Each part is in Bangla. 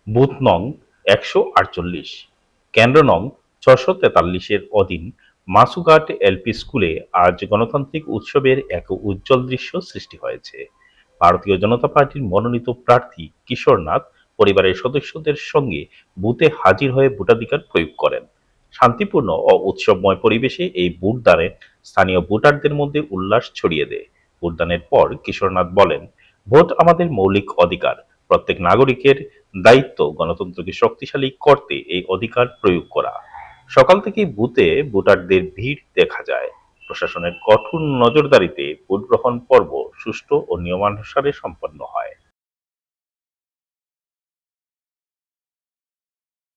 বুথ নং ১৪৮, কেন্দ্র নং ৬৪৩-এর অধীন মাসুঘাট এলপি স্কুলে আজ গণতান্ত্রিক উৎসবের এক উজ্জ্বল দৃশ্য সৃষ্টি হয়েছে। ভারতীয় জনতা পার্টির মনোনীত প্রার্থী কিশোর নাথ পরিবারের সদস্যদের সঙ্গে বুথে হাজির হয়ে ভোটাধিকার প্রয়োগ করেন। শান্তিপূর্ণ ও উৎসবময় পরিবেশে এই ভোটদানে স্থানীয় ভোটারদের মধ্যে উল্লাস ছড়িয়ে দেয়। ভোটদানের পর কিশোরনাথ বলেন, ভোট আমাদের মৌলিক অধিকার। প্রত্যেক নাগরিকের দায়িত্ব গণতন্ত্রকে শক্তিশালী করতে এই অধিকার প্রয়োগ করা। সকাল থেকেই বুথে ভোটারদের ভিড় দেখা যায়। প্রশাসনের কঠোর নজরদারিতে ভোট গ্রহণ পর্ব সুষ্ঠু ও নিয়মানুসারে সম্পন্ন হয়।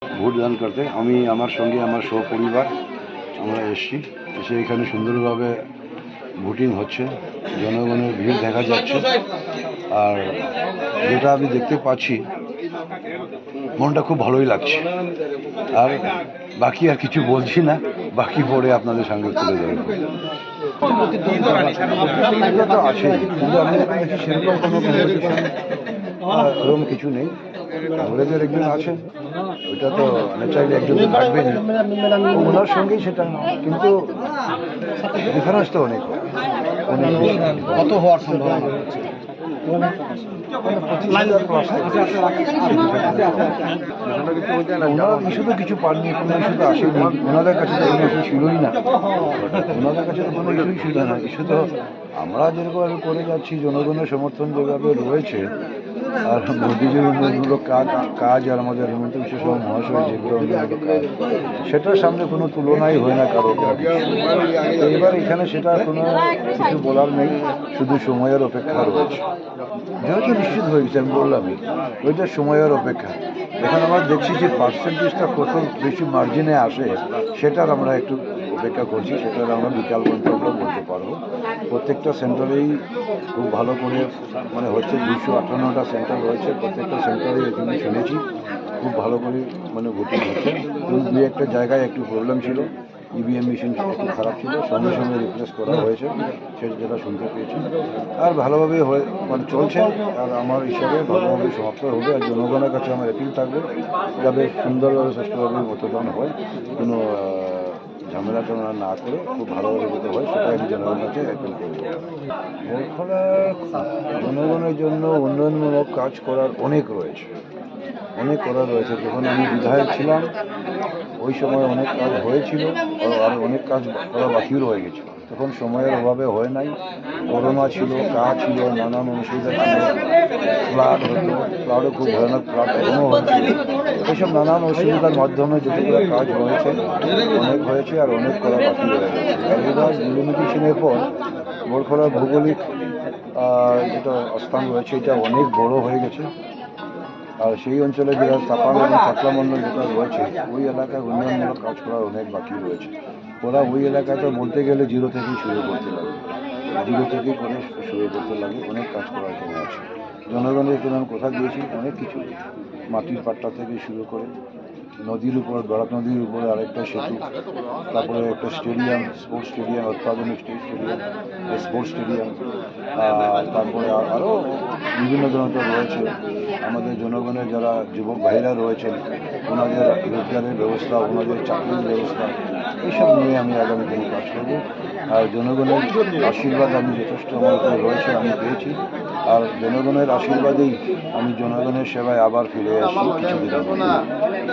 ভোট দান করতে আমি আমার সঙ্গে আমার সপরিবার আমরা এসেছি। এসে এখানে সুন্দরভাবে ভোটিং হচ্ছে, জনগণের ভিড় দেখা যাচ্ছে। আর যেটা আমি দেখতে পাচ্ছি, মনটা খুব ভালোই লাগছে। আর বাকি আর কিছু বলছি না, বাকি পরে আপনাদের সঙ্গে তুলে ধরব। এটা তো আছে, কিন্তু আমি দেখি সেরকম কোনো কম্পিটিশন এরকম কিছু নেই। কংগ্রেসের একজন আছেন, ওইটা তো ন্যাচারালি একজন থাকবেন, ওনার সঙ্গেই সেটা, কিন্তু ডিফারেন্স তো অনেক অনেক কত হওয়ার সম্ভাবনা। ওনার ইস্যু তো কিছু পাননি, কোনো ইস্যু তো আসেনি, ওনাদের কাছে তো কোনো ইস্যু ছিলই না, ওনাদের কাছে তো কোনো ইস্যুই ছিল না। ইস্যু তো আমরা যেরকমভাবে করে যাচ্ছি, জনগণের সমর্থন যেভাবে রয়েছে, আর মোদীজির উন্নয়নমূলক কাজ আর আমাদের হিমন্ত বিশ্ব শর্মা মহাশয় যেগুলো উন্নয়নমূলক কাজ, সেটার সামনে কোনো তুলনাই হয় না কারো। এবার এখানে সেটা কোনো কিছু বলার নেই, শুধু সময়ের অপেক্ষা রয়েছে। যেহেতু নিশ্চিত হয়ে গেছে, আমি বললামই, ওইটা সময়ের অপেক্ষা। এখন আমরা দেখছি যে পার্সেন্টেজটা কত বেশি মার্জিনে আসে, সেটার আমরা একটু অপেক্ষা করছি। সেটার আমরা বিকাল পর্যন্ত আমরা বলতে পারবো। প্রত্যেকটা সেন্টারেই খুব ভালো করে হচ্ছে, 258টা সেন্টার রয়েছে, প্রত্যেকটা সেন্টারে এখানে শুনেছি খুব ভালো করে ভোটিং হচ্ছে। দু একটা জায়গায় একটু প্রবলেম ছিল, ইভিএম মেশিন একটু খারাপ ছিল, সঙ্গে সঙ্গে রিপ্লেস করা হয়েছে, সেটা যেটা শুনতে পেয়েছি। আর ভালোভাবে চলছে, আর আমার হিসাবে ভালোভাবে সমাপ্ত হবে। আর জনগণের কাছে আমার অ্যাপিল থাকবে, যাতে সুন্দরভাবে সুষ্ঠুভাবে মতদান হয়, কোনো ঝামেলা টামেলা না করে খুব ভালোভাবে যেতে হয়, সেটা আমি জনগণের কাছে অ্যাপিল করব। জনগণের জন্য উন্নয়নমূলক কাজ করার অনেক রয়েছে, অনেক করার রয়েছে। যখন আমি বিধায়ক ছিলাম ওই সময় অনেক কাজ হয়েছিল, আর অনেক কাজ করা বাকিও রয়ে গেছিল। তখন সময়ের অভাবে হয় নাই, করোনা ছিল, কাজ ছিল, নানান অসুবিধা ছিল, ফ্লাড হতো, ফ্লাডও খুব ভয়ানক ফ্লাড এখনও হচ্ছে। এইসব নানান অসুবিধার মাধ্যমে যতগুলো কাজ হয়েছে, অনেক হয়েছে, আর অনেক করা বাকি রয়ে গেছে। আর এবার ডিলিমিটেশনের পর বড়খলার ভৌগোলিক যেটা স্থান রয়েছে, এটা অনেক বড় হয়ে গেছে। আর সেই অঞ্চলে যেটা চাপান এবং চাকলা মণ্ডল যেটা রয়েছে, ওই এলাকায় উন্নয়নমূলক কাজ করার অনেক বাকি রয়েছে। ওরা ওই এলাকায় তো বলতে গেলে জিরো থেকেই শুরু করতে লাগে, জিরো থেকেই করে শুরু করতে লাগে, অনেক কাজ করার জন্য আছে। জনগণের জন্য আমি কথা দিয়েছি অনেক কিছু, মাটির পাট্টা থেকে শুরু করে নদীর উপর, বরাক নদীর উপরে আরেকটা সেতু, তারপরে একটা স্টেডিয়াম, স্পোর্টস স্টেডিয়াম, অত্যাধুনিক স্টেডিয়াম, স্পোর্টস স্টেডিয়াম, তারপরে আরও বিভিন্ন ধরনের রয়েছে। আমাদের জনগণের যারা যুবক ভাইরা রয়েছেন, ওনাদের রোজগারের ব্যবস্থা, ওনাদের চাকরির ব্যবস্থা, এইসব নিয়ে আমি আগামী দিনে কাজ করব। আর জনগণের আশীর্বাদ আমি যথেষ্ট আমার উপরে রয়েছে, আমি পেয়েছি। আর জনগণের আশীর্বাদেই আমি জনগণের সেবায় আবার ফিরে আসছি কিছুদিনের মধ্যে।